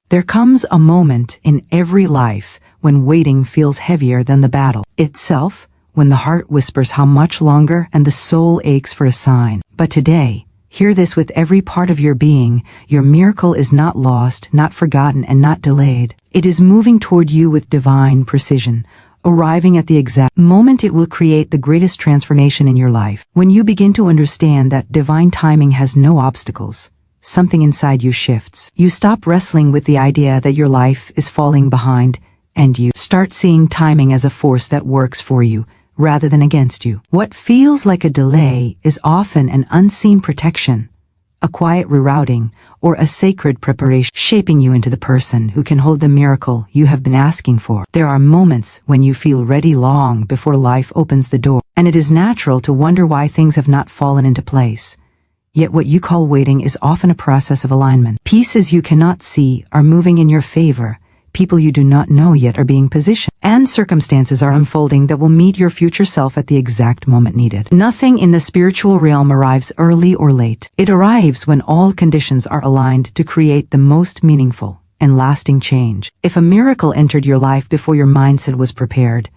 There comes a moment in every life when waiting feels heavier than the battle itself, when the heart whispers how much longer and the soul aches for a sign. But today, hear this with every part of your being: your miracle is not lost, not forgotten, and not delayed. It is moving toward you with divine precision, arriving at the exact moment it will create the greatest transformation in your life. When you begin to understand that divine timing has no obstacles, something inside you shifts. You stop wrestling with the idea that your life is falling behind, and you start seeing timing as a force that works for you rather than against you. What feels like a delay is often an unseen protection, a quiet rerouting, or a sacred preparation shaping you into the person who can hold the miracle you have been asking for. There are moments when you feel ready long before life opens the door, and it is natural to wonder why things have not fallen into place. Yet what you call waiting is often a process of alignment. Pieces you cannot see are moving in your favor. People you do not know yet are being positioned, and circumstances are unfolding that will meet your future self at the exact moment needed. Nothing in the spiritual realm arrives early or late. It arrives when all conditions are aligned to create the most meaningful and lasting change. If a miracle entered your life before your mindset was prepared,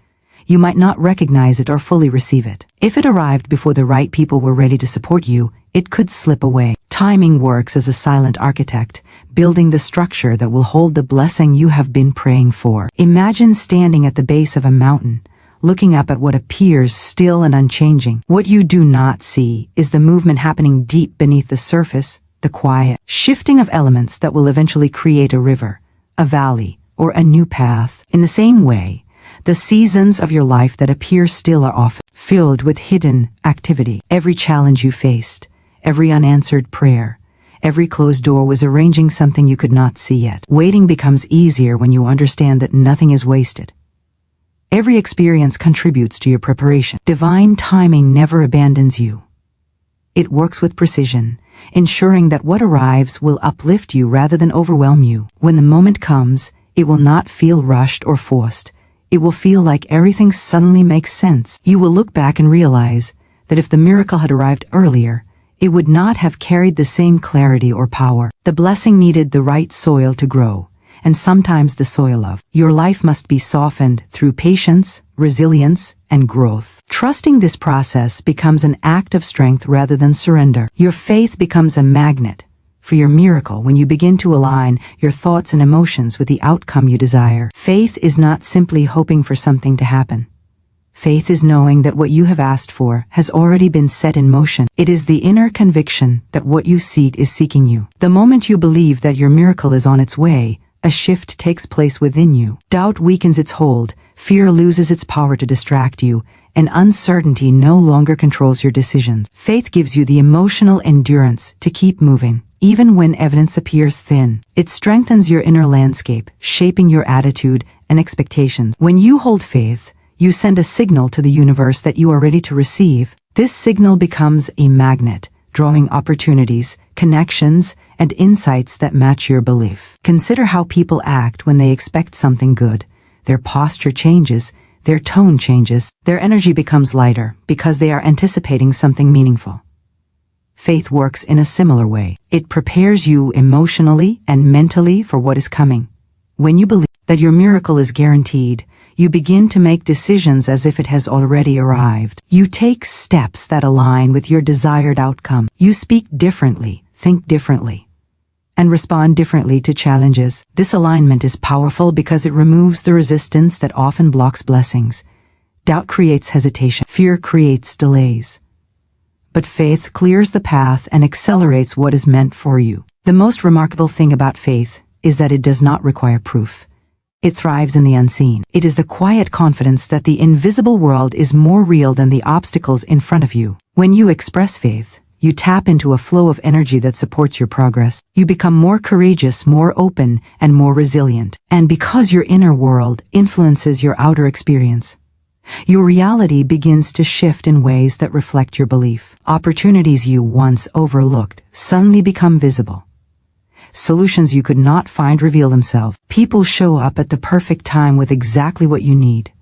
you might not recognize it or fully receive it. If it arrived before the right people were ready to support you, it could slip away. Timing works as a silent architect, building the structure that will hold the blessing you have been praying for. Imagine standing at the base of a mountain, looking up at what appears still and unchanging. What you do not see is the movement happening deep beneath the surface, the quiet shifting of elements that will eventually create a river, a valley, or a new path. In the same way, the seasons of your life that appear still are often filled with hidden activity. Every challenge you faced, every unanswered prayer, every closed door was arranging something you could not see yet. Waiting becomes easier when you understand that nothing is wasted. Every experience contributes to your preparation. Divine timing never abandons you. It works with precision, ensuring that what arrives will uplift you rather than overwhelm you. When the moment comes, it will not feel rushed or forced. It will feel like everything suddenly makes sense. You will look back and realize that if the miracle had arrived earlier, it would not have carried the same clarity or power. The blessing needed the right soil to grow, and sometimes the soil of your life must be softened through patience, resilience, and growth. Trusting this process becomes an act of strength rather than surrender. Your faith becomes a magnet for your miracle when you begin to align your thoughts and emotions with the outcome you desire. Faith is not simply hoping for something to happen. Faith is knowing that what you have asked for has already been set in motion. It is the inner conviction that what you seek is seeking you. The moment you believe that your miracle is on its way, a shift takes place within you. Doubt weakens its hold, fear loses its power to distract you, and uncertainty no longer controls your decisions. Faith gives you the emotional endurance to keep moving, even when evidence appears thin. It strengthens your inner landscape, shaping your attitude and expectations. When you hold faith, you send a signal to the universe that you are ready to receive. This signal becomes a magnet, drawing opportunities, connections, and insights that match your belief. Consider how people act when they expect something good. Their posture changes, their tone changes, their energy becomes lighter because they are anticipating something meaningful. Faith works in a similar way. It prepares you emotionally and mentally for what is coming. When you believe that your miracle is guaranteed, you begin to make decisions as if it has already arrived. You take steps that align with your desired outcome. You speak differently, think differently, and respond differently to challenges. This alignment is powerful because it removes the resistance that often blocks blessings. Doubt creates hesitation. Fear creates delays. But faith clears the path and accelerates what is meant for you. The most remarkable thing about faith is that it does not require proof. It thrives in the unseen. It is the quiet confidence that the invisible world is more real than the obstacles in front of you. When you express faith, you tap into a flow of energy that supports your progress. You become more courageous, more open, and more resilient. And because your inner world influences your outer experience, your reality begins to shift in ways that reflect your belief. Opportunities you once overlooked suddenly become visible. Solutions you could not find reveal themselves. People show up at the perfect time with exactly what you need.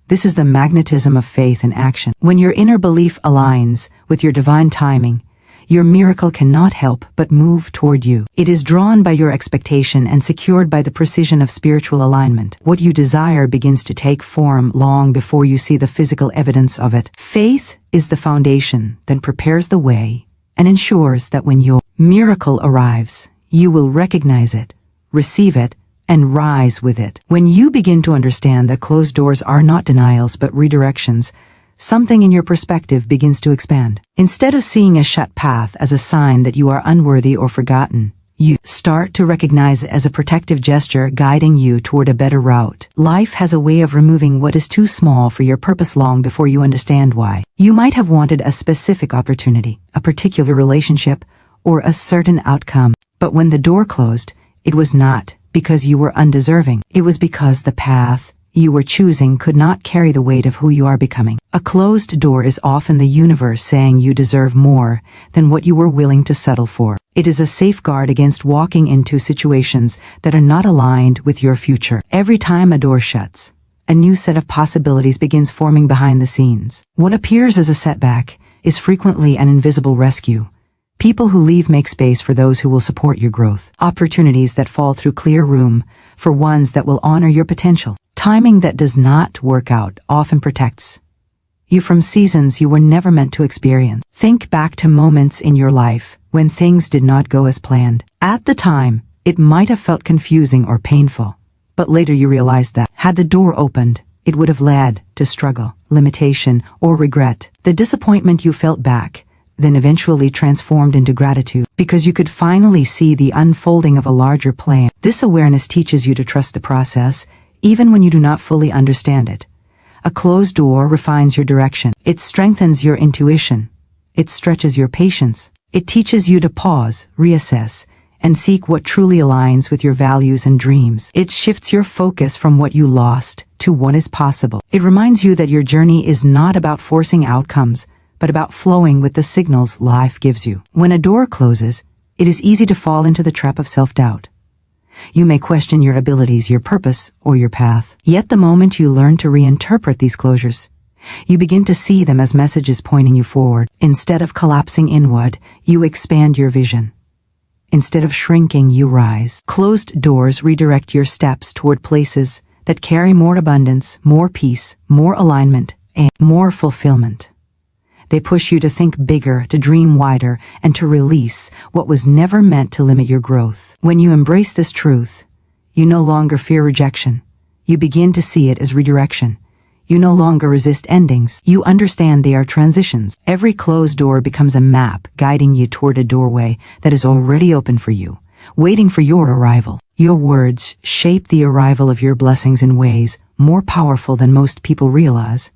This is the magnetism of faith in action. When your inner belief aligns with your divine timing, Your miracle cannot help but move toward you. It is drawn by your expectation and secured by the precision of spiritual alignment. What you desire begins to take form long before you see the physical evidence of it. Faith is the foundation that prepares the way and ensures that when your miracle arrives, you will recognize it, receive it, and rise with it. When you begin to understand that closed doors are not denials but redirections, something in your perspective begins to expand. Instead of seeing a shut path as a sign that you are unworthy or forgotten, you start to recognize it as a protective gesture guiding you toward a better route. Life has a way of removing what is too small for your purpose long before you understand why. You might have wanted a specific opportunity, a particular relationship, or a certain outcome, but when the door closed, it was not because you were undeserving. It was because the path you were choosing could not carry the weight of who you are becoming. A closed door is often the universe saying you deserve more than what you were willing to settle for. It is a safeguard against walking into situations that are not aligned with your future. Every time a door shuts, a new set of possibilities begins forming behind the scenes. What appears as a setback is frequently an invisible rescue. People who leave make space for those who will support your growth. Opportunities that fall through clear room for ones that will honor your potential. Timing that does not work out often protects you from seasons you were never meant to experience. Think back to moments in your life when things did not go as planned. At the time, it might have felt confusing or painful, but later you realized that, had the door opened, it would have led to struggle, limitation, or regret. The disappointment you felt back then eventually transformed into gratitude because you could finally see the unfolding of a larger plan. This awareness teaches you to trust the process, even when you do not fully understand it. A closed door refines your direction. It strengthens your intuition. It stretches your patience. It teaches you to pause, reassess, and seek what truly aligns with your values and dreams. It shifts your focus from what you lost to what is possible. It reminds you that your journey is not about forcing outcomes, but about flowing with the signals life gives you. When a door closes, it is easy to fall into the trap of self-doubt. You may question your abilities, your purpose, or your path. Yet the moment you learn to reinterpret these closures, you begin to see them as messages pointing you forward. Instead of collapsing inward, you expand your vision. Instead of shrinking, you rise. Closed doors redirect your steps toward places that carry more abundance, more peace, more alignment, and more fulfillment. They push you to think bigger, to dream wider, and to release what was never meant to limit your growth. When you embrace this truth, you no longer fear rejection. You begin to see it as redirection. You no longer resist endings. You understand they are transitions. Every closed door becomes a map guiding you toward a doorway that is already open for you, waiting for your arrival. Your words shape the arrival of your blessings in ways more powerful than most people realize.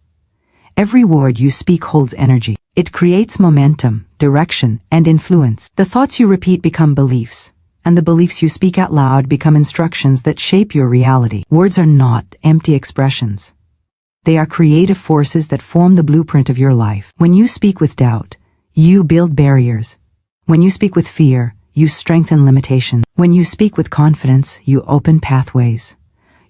Every word you speak holds energy. It creates momentum, direction, and influence. The thoughts you repeat become beliefs, and the beliefs you speak out loud become instructions that shape your reality. Words are not empty expressions. They are creative forces that form the blueprint of your life. When you speak with doubt, you build barriers. When you speak with fear, you strengthen limitations. When you speak with confidence, you open pathways.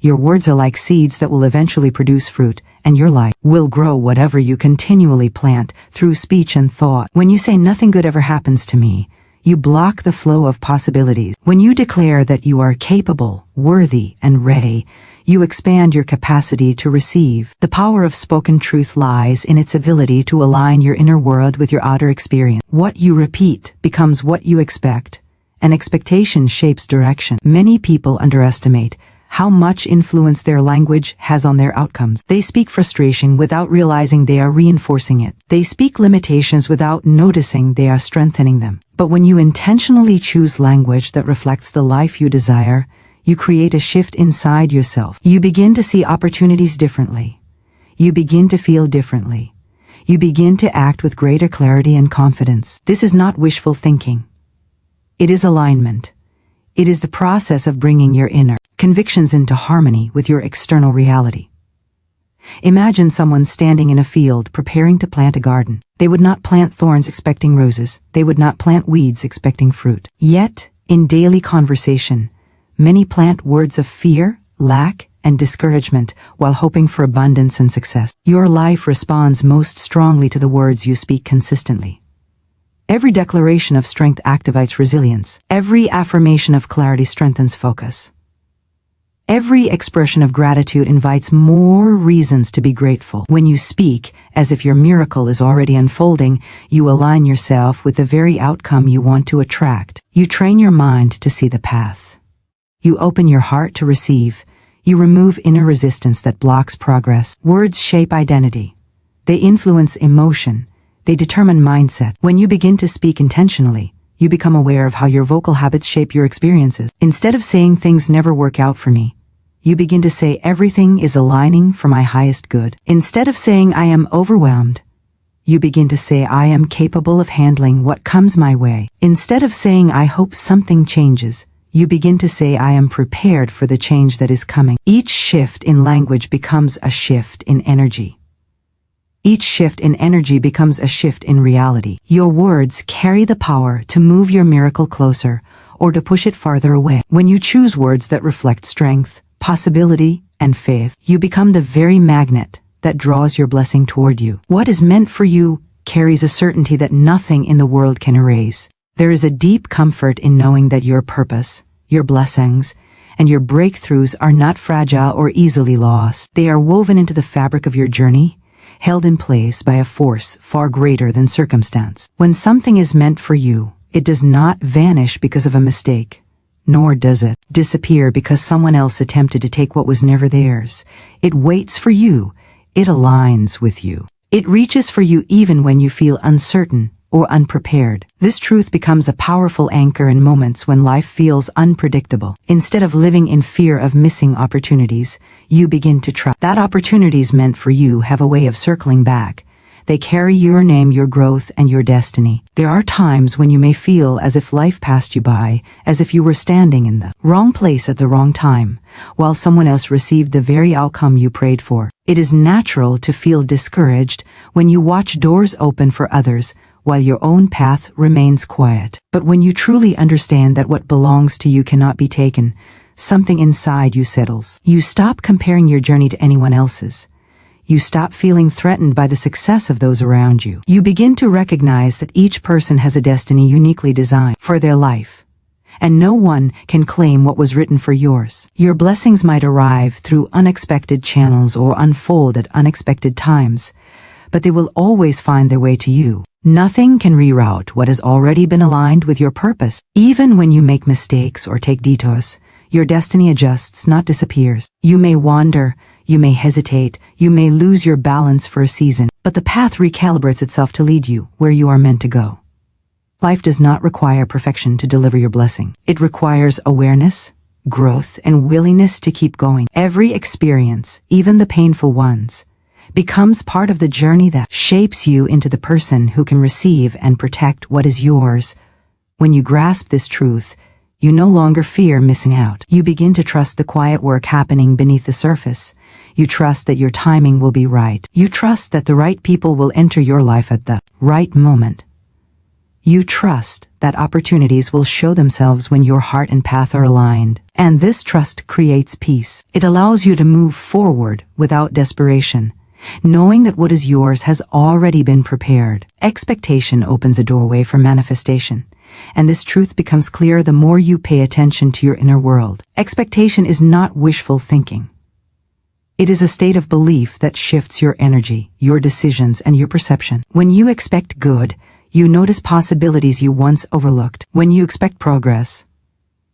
Your words are like seeds that will eventually produce fruit, and your life will grow whatever you continually plant through speech and thought. When you say nothing good ever happens to me, you block the flow of possibilities. When you declare that you are capable, worthy, and ready, you expand your capacity to receive. The power of spoken truth lies in its ability to align your inner world with your outer experience. What you repeat becomes what you expect, and expectation shapes direction. Many people underestimate how much influence their language has on their outcomes. They speak frustration without realizing they are reinforcing it. They speak limitations without noticing they are strengthening them. But when you intentionally choose language that reflects the life you desire, you create a shift inside yourself. You begin to see opportunities differently. You begin to feel differently. You begin to act with greater clarity and confidence. This is not wishful thinking. It is alignment. It is the process of bringing your inner convictions into harmony with your external reality. Imagine someone standing in a field preparing to plant a garden. They would not plant thorns expecting roses. They would not plant weeds expecting fruit. Yet, in daily conversation, many plant words of fear, lack, and discouragement while hoping for abundance and success. Your life responds most strongly to the words you speak consistently. Every declaration of strength activates resilience. Every affirmation of clarity strengthens focus. Every expression of gratitude invites more reasons to be grateful. When you speak, as if your miracle is already unfolding, you align yourself with the very outcome you want to attract. You train your mind to see the path. You open your heart to receive. You remove inner resistance that blocks progress. Words shape identity. They influence emotion. They determine mindset. When you begin to speak intentionally, you become aware of how your vocal habits shape your experiences. Instead of saying things never work out for me, you begin to say everything is aligning for my highest good. Instead of saying I am overwhelmed, you begin to say I am capable of handling what comes my way. Instead of saying I hope something changes, you begin to say I am prepared for the change that is coming. Each shift in language becomes a shift in energy. Each shift in energy becomes a shift in reality. Your words carry the power to move your miracle closer or to push it farther away. When you choose words that reflect strength, possibility, and faith, you become the very magnet that draws your blessing toward you. What is meant for you carries a certainty that nothing in the world can erase. There is a deep comfort in knowing that your purpose, your blessings, and your breakthroughs are not fragile or easily lost. They are woven into the fabric of your journey, held in place by a force far greater than circumstance. When something is meant for you, it does not vanish because of a mistake. Nor does it disappear because someone else attempted to take what was never theirs. It waits for you. It aligns with you. It reaches for you even when you feel uncertain or unprepared. This truth becomes a powerful anchor in moments when life feels unpredictable. Instead of living in fear of missing opportunities, you begin to trust that opportunities meant for you have a way of circling back. They carry your name, your growth, and your destiny. There are times when you may feel as if life passed you by, as if you were standing in the wrong place at the wrong time, while someone else received the very outcome you prayed for. It is natural to feel discouraged when you watch doors open for others while your own path remains quiet. But when you truly understand that what belongs to you cannot be taken, something inside you settles. You stop comparing your journey to anyone else's. You stop feeling threatened by the success of those around you. You begin to recognize that each person has a destiny uniquely designed for their life, and no one can claim what was written for yours. Your blessings might arrive through unexpected channels or unfold at unexpected times, but they will always find their way to you. Nothing can reroute what has already been aligned with your purpose. Even when you make mistakes or take detours, your destiny adjusts, not disappears. You may wander, you may hesitate, you may lose your balance for a season, but the path recalibrates itself to lead you where you are meant to go. Life does not require perfection to deliver your blessing. It requires awareness, growth, and willingness to keep going. Every experience, even the painful ones, becomes part of the journey that shapes you into the person who can receive and protect what is yours. When you grasp this truth, you no longer fear missing out. You begin to trust the quiet work happening beneath the surface. You trust that your timing will be right. You trust that the right people will enter your life at the right moment. You trust that opportunities will show themselves when your heart and path are aligned. And this trust creates peace. It allows you to move forward without desperation, knowing that what is yours has already been prepared. Expectation opens a doorway for manifestation, and this truth becomes clear the more you pay attention to your inner world. Expectation is not wishful thinking. It is a state of belief that shifts your energy, your decisions, and your perception. When you expect good, you notice possibilities you once overlooked. When you expect progress,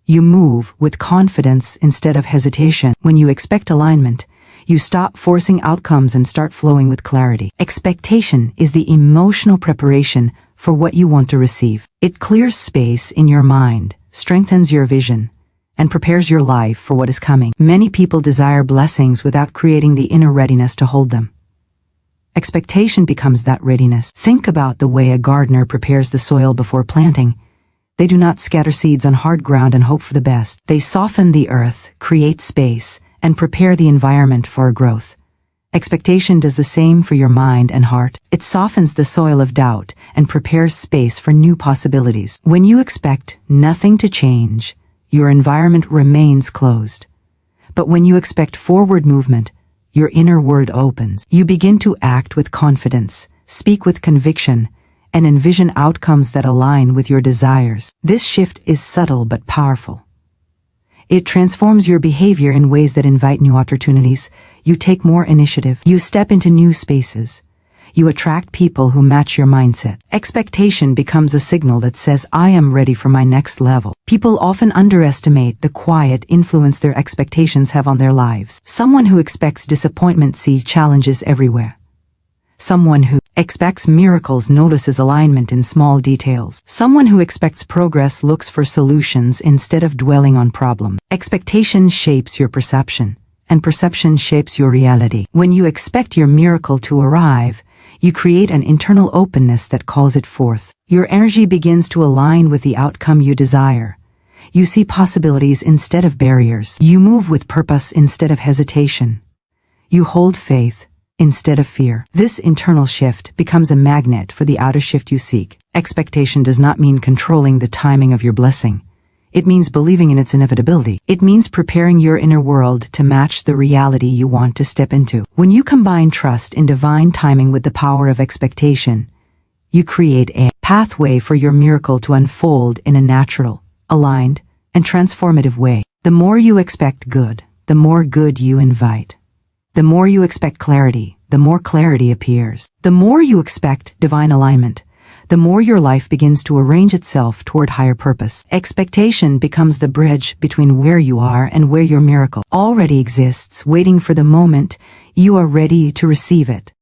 you move with confidence instead of hesitation. When you expect alignment, you stop forcing outcomes and start flowing with clarity. Expectation is the emotional preparation for what you want to receive. It clears space in your mind, strengthens your vision, and prepares your life for what is coming. Many people desire blessings without creating the inner readiness to hold them. Expectation becomes that readiness. Think about the way a gardener prepares the soil before planting. They do not scatter seeds on hard ground and hope for the best. They soften the earth, create space, and prepare the environment for growth. Expectation does the same for your mind and heart. It softens the soil of doubt and prepares space for new possibilities. When you expect nothing to change, your environment remains closed. But when you expect forward movement, your inner world opens. You begin to act with confidence, speak with conviction, and envision outcomes that align with your desires. This shift is subtle but powerful. It transforms your behavior in ways that invite new opportunities. You take more initiative. You step into new spaces. You attract people who match your mindset. Expectation becomes a signal that says, I am ready for my next level. People often underestimate the quiet influence their expectations have on their lives. Someone who expects disappointment sees challenges everywhere. Someone who expects miracles notices alignment in small details. Someone who expects progress looks for solutions instead of dwelling on problems. Expectation shapes your perception, and perception shapes your reality. When you expect your miracle to arrive, you create an internal openness that calls it forth. Your energy begins to align with the outcome you desire. You see possibilities instead of barriers. You move with purpose instead of hesitation. You hold faith instead of fear. This internal shift becomes a magnet for the outer shift you seek. Expectation does not mean controlling the timing of your blessing. It means believing in its inevitability. It means preparing your inner world to match the reality you want to step into. When you combine trust in divine timing with the power of expectation, you create a pathway for your miracle to unfold in a natural, aligned, and transformative way. The more you expect good, the more good you invite. The more you expect clarity, the more clarity appears. The more you expect divine alignment, the more your life begins to arrange itself toward higher purpose. Expectation becomes the bridge between where you are and where your miracle already exists, waiting for the moment you are ready to receive it.